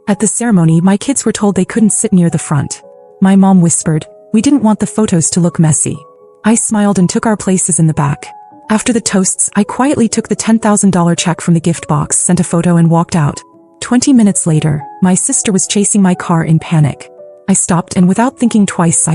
At the ceremony, my kids were told they couldn't sit near the front. My mom whispered, "We didn't want the photos to look messy." I smiled and took our places in the back. After the toasts, I quietly took the $10,000 check from the gift box, sent a photo and walked out. 20 minutes later, my sister was chasing my car in panic. I stopped and without thinking twice,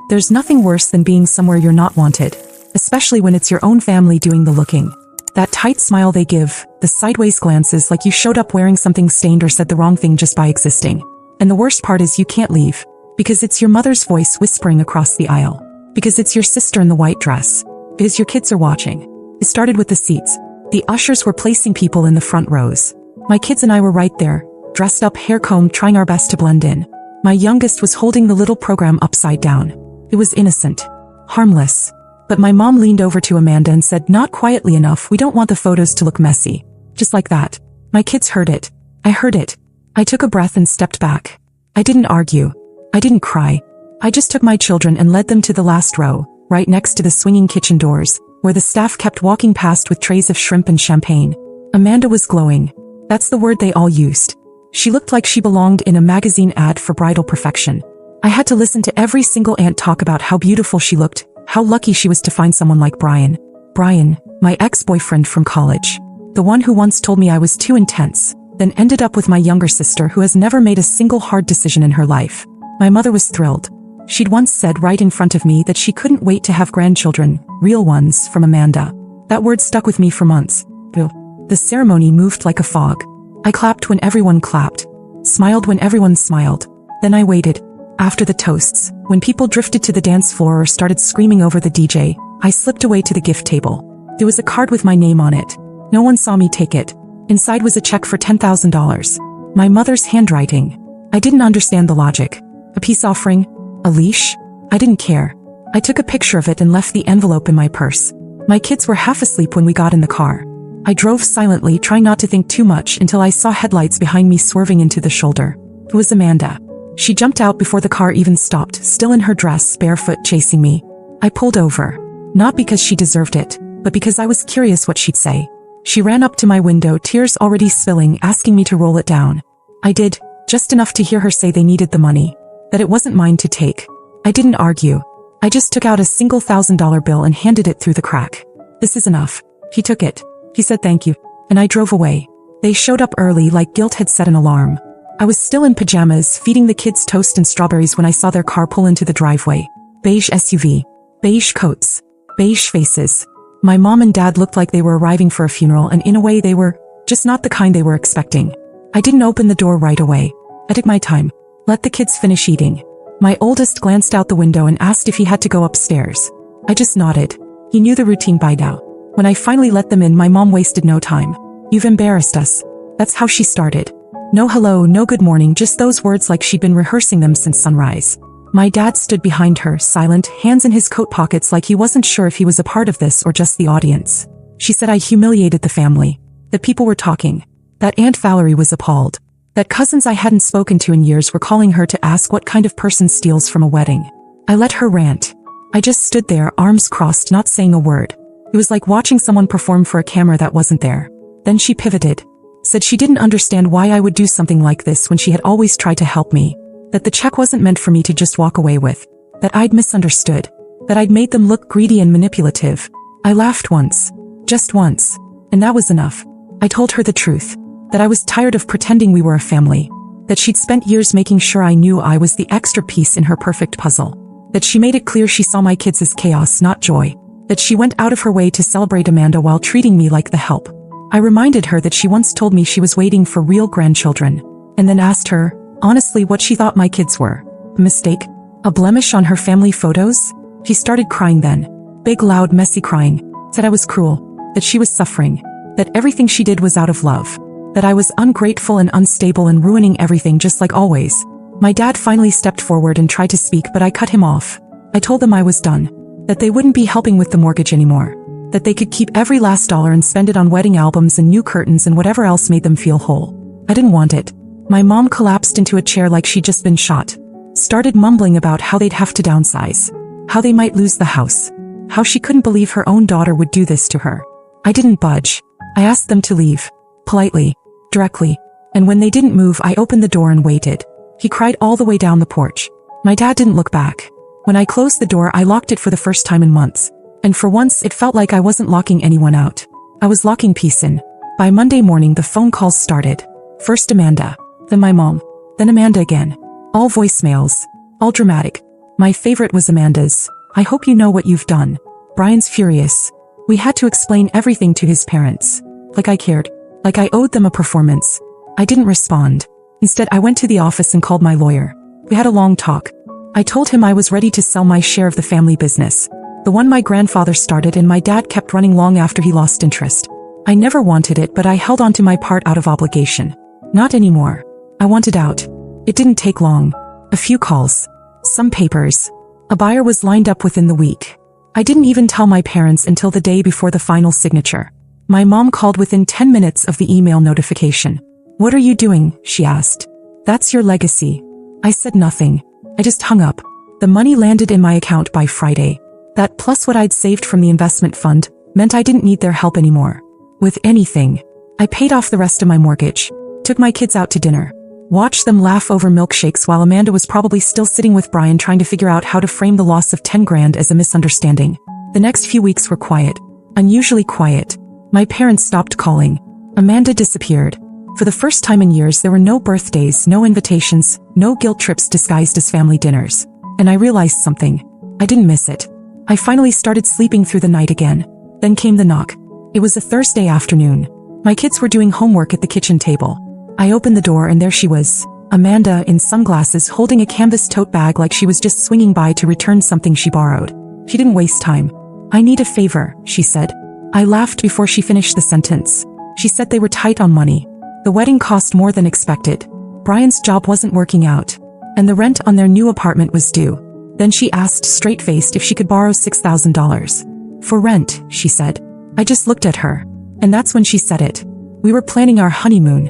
There's nothing worse than being somewhere you're not wanted, especially when it's your own family doing the looking. That tight smile they give, the sideways glances like you showed up wearing something stained or said the wrong thing just by existing. And the worst part is you can't leave, because it's your mother's voice whispering across the aisle. Because it's your sister in the white dress. Because your kids are watching. It started with the seats. The ushers were placing people in the front rows. My kids and I were right there, dressed up, hair combed, trying our best to blend in. My youngest was holding the little program upside down. It was innocent. Harmless. But my mom leaned over to Amanda and said, "Not quietly enough, we don't want the photos to look messy." Just like that. My kids heard it. I heard it. I took a breath and stepped back. I didn't argue. I didn't cry. I just took my children and led them to the last row, right next to the swinging kitchen doors, where the staff kept walking past with trays of shrimp and champagne. Amanda was glowing. That's the word they all used. She looked like she belonged in a magazine ad for bridal perfection. I had to listen to every single aunt talk about how beautiful she looked, how lucky she was to find someone like Brian. Brian, my ex-boyfriend from college. The one who once told me I was too intense, then ended up with my younger sister who has never made a single hard decision in her life. My mother was thrilled. She'd once said right in front of me that she couldn't wait to have grandchildren, real ones, from Amanda. That word stuck with me for months. The ceremony moved like a fog. I clapped when everyone clapped, smiled when everyone smiled. Then I waited. After the toasts, when people drifted to the dance floor or started screaming over the DJ, I slipped away to the gift table. There was a card with my name on it. No one saw me take it. Inside was a check for $10,000. My mother's handwriting. I didn't understand the logic. A peace offering? A leash? I didn't care. I took a picture of it and left the envelope in my purse. My kids were half asleep when we got in the car. I drove silently, trying not to think too much, until I saw headlights behind me swerving into the shoulder. It was Amanda. She jumped out before the car even stopped, still in her dress, barefoot, chasing me. I pulled over. Not because she deserved it, but because I was curious what she'd say. She ran up to my window, tears already spilling, asking me to roll it down. I did, just enough to hear her say they needed the money, that it wasn't mine to take. I didn't argue. I just took out a single $1,000 bill and handed it through the crack. "This is enough." He took it. He said thank you, and I drove away. They showed up early like guilt had set an alarm. I was still in pajamas, feeding the kids toast and strawberries when I saw their car pull into the driveway. Beige SUV. Beige coats. Beige faces. My mom and dad looked like they were arriving for a funeral, and in a way they were, just not the kind they were expecting. I didn't open the door right away. I took my time. Let the kids finish eating. My oldest glanced out the window and asked if he had to go upstairs. I just nodded. He knew the routine by now. When I finally let them in, my mom wasted no time. "You've embarrassed us." That's how she started. No hello, no good morning, just those words like she'd been rehearsing them since sunrise. My dad stood behind her, silent, hands in his coat pockets like he wasn't sure if he was a part of this or just the audience. She said I humiliated the family. That people were talking. That Aunt Valerie was appalled. That cousins I hadn't spoken to in years were calling her to ask what kind of person steals from a wedding. I let her rant. I just stood there, arms crossed, not saying a word. It was like watching someone perform for a camera that wasn't there. Then she pivoted. Said she didn't understand why I would do something like this when she had always tried to help me. That the check wasn't meant for me to just walk away with. That I'd misunderstood. That I'd made them look greedy and manipulative. I laughed once. Just once. And that was enough. I told her the truth. That I was tired of pretending we were a family. That she'd spent years making sure I knew I was the extra piece in her perfect puzzle. That she made it clear she saw my kids as chaos, not joy. That she went out of her way to celebrate Amanda while treating me like the help. I reminded her that she once told me she was waiting for real grandchildren, and then asked her, honestly, what she thought my kids were. A mistake? A blemish on her family photos? She started crying then. Big, loud, messy crying. Said I was cruel. That she was suffering. That everything she did was out of love. That I was ungrateful and unstable and ruining everything just like always. My dad finally stepped forward and tried to speak, but I cut him off. I told them I was done. That they wouldn't be helping with the mortgage anymore. That they could keep every last dollar and spend it on wedding albums and new curtains and whatever else made them feel whole. I didn't want it. My mom collapsed into a chair like she'd just been shot. Started mumbling about how they'd have to downsize. How they might lose the house. How she couldn't believe her own daughter would do this to her. I didn't budge. I asked them to leave. Politely. Directly. And when they didn't move, I opened the door and waited. He cried all the way down the porch. My dad didn't look back. When I closed the door, I locked it for the first time in months. And for once, it felt like I wasn't locking anyone out. I was locking peace in. By Monday morning, the phone calls started. First Amanda, then my mom, then Amanda again. All voicemails, all dramatic. My favorite was Amanda's. I hope you know what you've done. Brian's furious. We had to explain everything to his parents. Like I cared. Like I owed them a performance. I didn't respond. Instead, I went to the office and called my lawyer. We had a long talk. I told him I was ready to sell my share of the family business. The one my grandfather started and my dad kept running long after he lost interest. I never wanted it, but I held on to my part out of obligation. Not anymore. I wanted out. It didn't take long. A few calls. Some papers. A buyer was lined up within the week. I didn't even tell my parents until the day before the final signature. My mom called within 10 minutes of the email notification. "What are you doing?" she asked. "That's your legacy." I said nothing. I just hung up. The money landed in my account by Friday. That plus what I'd saved from the investment fund meant I didn't need their help anymore. With anything. I paid off the rest of my mortgage. Took my kids out to dinner. Watched them laugh over milkshakes while Amanda was probably still sitting with Brian trying to figure out how to frame the loss of 10 grand as a misunderstanding. The next few weeks were quiet. Unusually quiet. My parents stopped calling. Amanda disappeared. For the first time in years, there were no birthdays, no invitations, no guilt trips disguised as family dinners. And I realized something. I didn't miss it. I finally started sleeping through the night again. Then came the knock. It was a Thursday afternoon. My kids were doing homework at the kitchen table. I opened the door and there she was, Amanda in sunglasses holding a canvas tote bag like she was just swinging by to return something she borrowed. She didn't waste time. "I need a favor," she said. I laughed before she finished the sentence. She said they were tight on money. The wedding cost more than expected. Brian's job wasn't working out. And the rent on their new apartment was due. Then she asked straight-faced if she could borrow $6,000. "For rent," she said. I just looked at her. And that's when she said it. We were planning our honeymoon.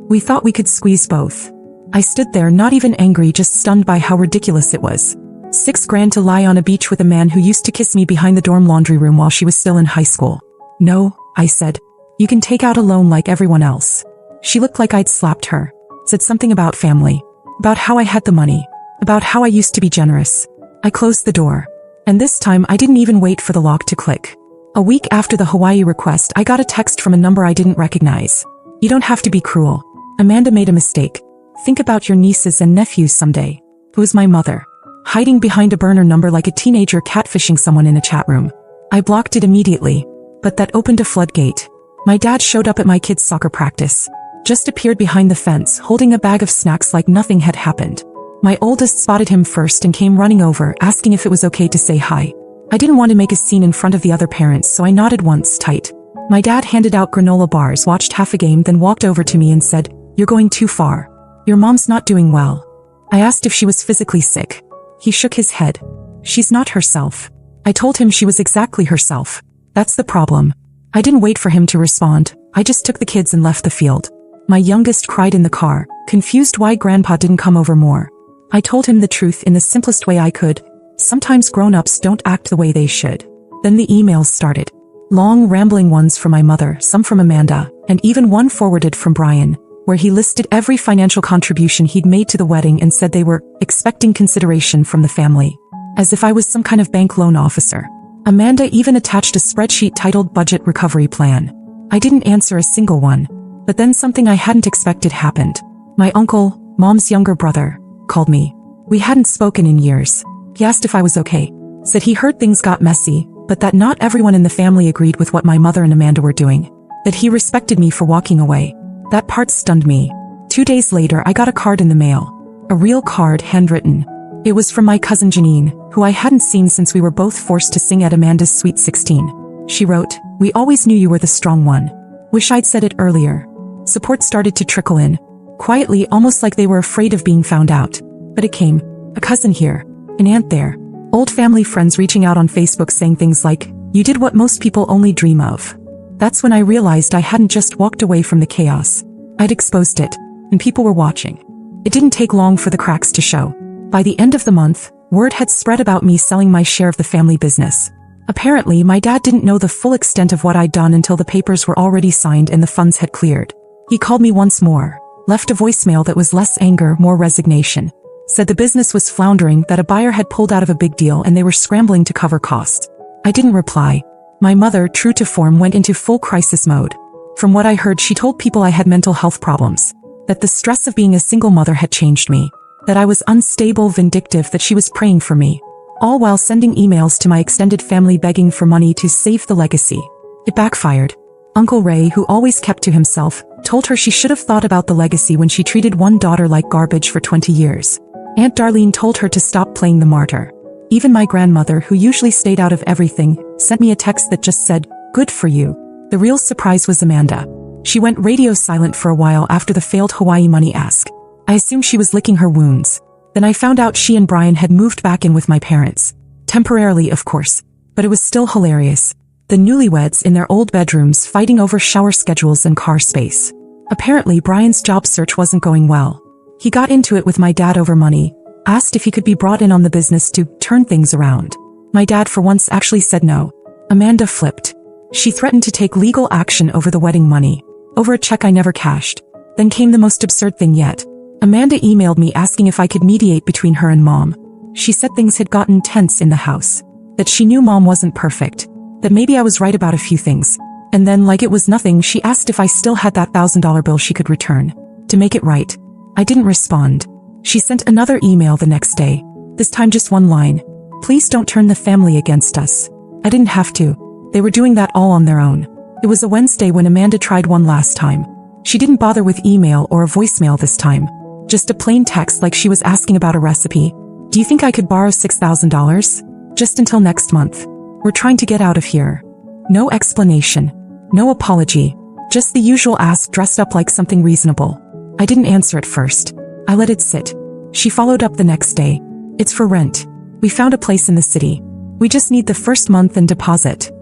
We thought we could squeeze both. I stood there not even angry, just stunned by how ridiculous it was. 6 grand to lie on a beach with a man who used to kiss me behind the dorm laundry room while she was still in high school. "No," I said. "You can take out a loan like everyone else." She looked like I'd slapped her. Said something about family. About how I had the money. About how I used to be generous. I closed the door. And this time I didn't even wait for the lock to click. A week after the Hawaii request, I got a text from a number I didn't recognize. "You don't have to be cruel. Amanda made a mistake. Think about your nieces and nephews someday." It was my mother. Hiding behind a burner number like a teenager catfishing someone in a chat room. I blocked it immediately. But that opened a floodgate. My dad showed up at my kids' soccer practice. Just appeared behind the fence, holding a bag of snacks like nothing had happened. My oldest spotted him first and came running over, asking if it was okay to say hi. I didn't want to make a scene in front of the other parents, so I nodded once, tight. My dad handed out granola bars, watched half a game, then walked over to me and said, "You're going too far. Your mom's not doing well." I asked if she was physically sick. He shook his head. "She's not herself." I told him she was exactly herself. That's the problem. I didn't wait for him to respond. I just took the kids and left the field. My youngest cried in the car, confused why Grandpa didn't come over more. I told him the truth in the simplest way I could. Sometimes grown-ups don't act the way they should. Then the emails started. Long, rambling ones from my mother, some from Amanda, and even one forwarded from Brian, where he listed every financial contribution he'd made to the wedding and said they were expecting consideration from the family. As if I was some kind of bank loan officer. Amanda even attached a spreadsheet titled Budget Recovery Plan. I didn't answer a single one. But then something I hadn't expected happened. My uncle, Mom's younger brother, called me. We hadn't spoken in years. He asked if I was okay. Said he heard things got messy, but that not everyone in the family agreed with what my mother and Amanda were doing. That he respected me for walking away. That part stunned me. 2 days later, I got a card in the mail. A real card, handwritten. It was from my cousin Janine, who I hadn't seen since we were both forced to sing at Amanda's Sweet 16. She wrote, "We always knew you were the strong one. Wish I'd said it earlier." Support started to trickle in. Quietly, almost like they were afraid of being found out. But it came. A cousin here. An aunt there. Old family friends reaching out on Facebook saying things like, "You did what most people only dream of." That's when I realized I hadn't just walked away from the chaos. I'd exposed it. And people were watching. It didn't take long for the cracks to show. By the end of the month, word had spread about me selling my share of the family business. Apparently, my dad didn't know the full extent of what I'd done until the papers were already signed and the funds had cleared. He called me once more, left a voicemail that was less anger, more resignation. Said the business was floundering, that a buyer had pulled out of a big deal and they were scrambling to cover costs. I didn't reply. My mother, true to form, went into full crisis mode. From what I heard, she told people I had mental health problems, that the stress of being a single mother had changed me, that I was unstable, vindictive, that she was praying for me, all while sending emails to my extended family begging for money to save the legacy. It backfired. Uncle Ray, who always kept to himself, told her she should have thought about the legacy when she treated one daughter like garbage for 20 years. Aunt Darlene told her to stop playing the martyr. Even my grandmother, who usually stayed out of everything, sent me a text that just said, "Good for you." The real surprise was Amanda. She went radio silent for a while after the failed Hawaii money ask. I assumed she was licking her wounds. Then I found out she and Brian had moved back in with my parents. Temporarily, of course. But it was still hilarious. The newlyweds in their old bedrooms fighting over shower schedules and car space. Apparently, Brian's job search wasn't going well. He got into it with my dad over money, asked if he could be brought in on the business to turn things around. My dad for once actually said no. Amanda flipped. She threatened to take legal action over the wedding money, over a check I never cashed. Then came the most absurd thing yet. Amanda emailed me asking if I could mediate between her and Mom. She said things had gotten tense in the house, that she knew Mom wasn't perfect, that maybe I was right about a few things. And then, like it was nothing, she asked if I still had that $1,000 bill she could return, to make it right. I didn't respond. She sent another email the next day, this time just one line. "Please don't turn the family against us." I didn't have to. They were doing that all on their own. It was a Wednesday when Amanda tried one last time. She didn't bother with email or a voicemail this time. Just a plain text like she was asking about a recipe. "Do you think I could borrow $6,000? Just until next month. We're trying to get out of here." No explanation. No apology. Just the usual ask dressed up like something reasonable. I didn't answer at first. I let it sit. She followed up the next day. "It's for rent. We found a place in the city. We just need the first month and deposit."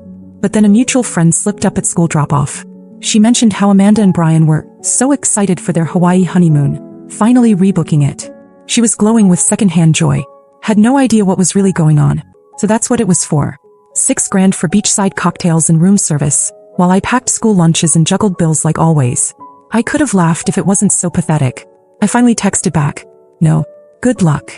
But then a mutual friend slipped up at school drop-off. She mentioned how Amanda and Brian were so excited for their Hawaii honeymoon, finally rebooking it. She was glowing with secondhand joy. Had no idea what was really going on. So that's what it was for. $6,000 for beachside cocktails and room service, while I packed school lunches and juggled bills like always. I could have laughed if it wasn't so pathetic. I finally texted back, "No. Good luck."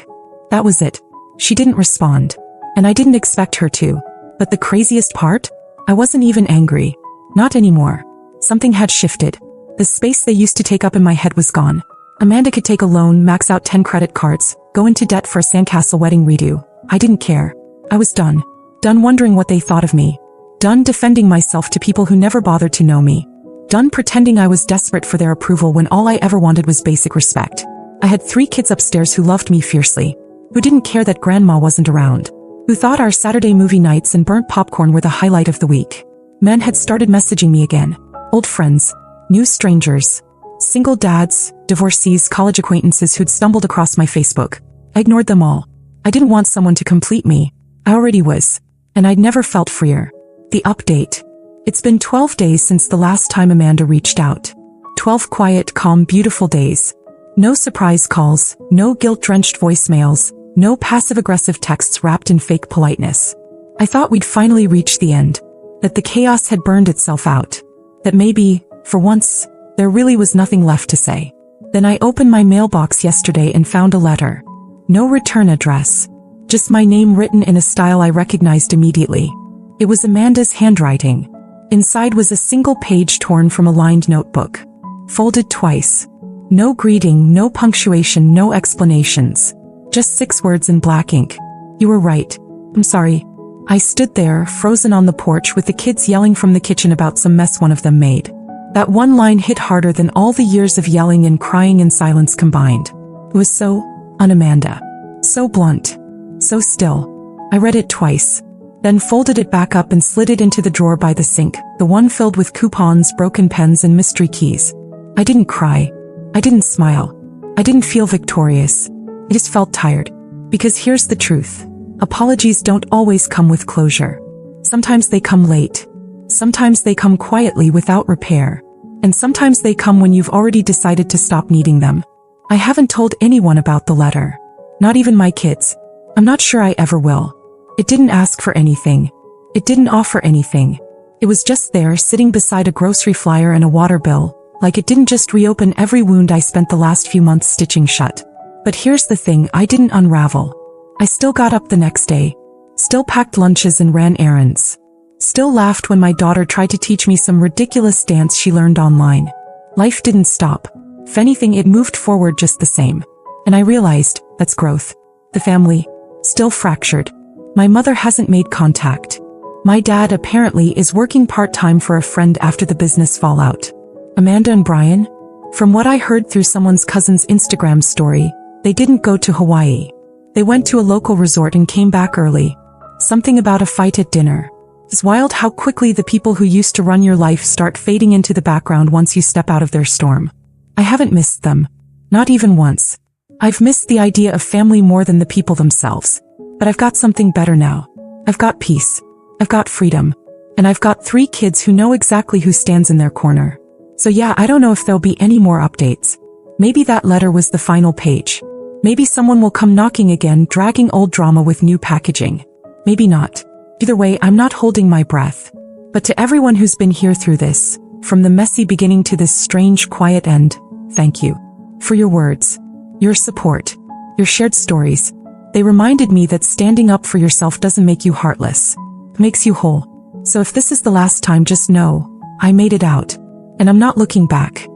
That was it. She didn't respond. And I didn't expect her to. But the craziest part? I wasn't even angry. Not anymore. Something had shifted. The space they used to take up in my head was gone. Amanda could take a loan, max out 10 credit cards, go into debt for a sandcastle wedding redo. I didn't care. I was done. Done wondering what they thought of me. Done defending myself to people who never bothered to know me. Done pretending I was desperate for their approval when all I ever wanted was basic respect. I had 3 kids upstairs who loved me fiercely, who didn't care that grandma wasn't around, who thought our Saturday movie nights and burnt popcorn were the highlight of the week. Men had started messaging me again. Old friends, new strangers, single dads, divorcees, college acquaintances who'd stumbled across my Facebook. I ignored them all. I didn't want someone to complete me. I already was. And I'd never felt freer. The update. It's been 12 days since the last time Amanda reached out. 12 quiet, calm, beautiful days. No surprise calls, no guilt-drenched voicemails, no passive-aggressive texts wrapped in fake politeness. I thought we'd finally reach the end. That the chaos had burned itself out. That maybe, for once, there really was nothing left to say. Then I opened my mailbox yesterday and found a letter. No return address. Just my name written in a style I recognized immediately. It was Amanda's handwriting. Inside was a single page torn from a lined notebook. Folded twice. No greeting, no punctuation, no explanations. Just 6 words in black ink. "You were right. I'm sorry." I stood there, frozen on the porch with the kids yelling from the kitchen about some mess one of them made. That one line hit harder than all the years of yelling and crying in silence combined. It was so un-Amanda. So blunt. So still. I read it twice. Then folded it back up and slid it into the drawer by the sink, the one filled with coupons, broken pens, and mystery keys. I didn't cry. I didn't smile. I didn't feel victorious. I just felt tired. Because here's the truth. Apologies don't always come with closure. Sometimes they come late. Sometimes they come quietly without repair. And sometimes they come when you've already decided to stop needing them. I haven't told anyone about the letter. Not even my kids. I'm not sure I ever will. It didn't ask for anything. It didn't offer anything. It was just there, sitting beside a grocery flyer and a water bill, Like it didn't just reopen every wound I spent the last few months stitching shut. But here's the thing, I didn't unravel. I still got up the next day, still packed lunches and ran errands, still laughed when my daughter tried to teach me some ridiculous dance she learned online. Life didn't stop. If anything, it moved forward just the same. And I realized, that's growth. The family, still fractured. My mother hasn't made contact. My dad apparently is working part-time for a friend after the business fallout. Amanda and Brian? From what I heard through someone's cousin's Instagram story, they didn't go to Hawaii. They went to a local resort and came back early. Something about a fight at dinner. It's wild how quickly the people who used to run your life start fading into the background once you step out of their storm. I haven't missed them. Not even once. I've missed the idea of family more than the people themselves. But I've got something better now. I've got peace. I've got freedom. And I've got 3 kids who know exactly who stands in their corner. So yeah, I don't know if there'll be any more updates. Maybe that letter was the final page. Maybe someone will come knocking again, dragging old drama with new packaging. Maybe not. Either way, I'm not holding my breath. But to everyone who's been here through this, from the messy beginning to this strange, quiet end, thank you. For your words, your support, your shared stories. They reminded me that standing up for yourself doesn't make you heartless. It makes you whole. So if this is the last time, just know, I made it out. And I'm not looking back.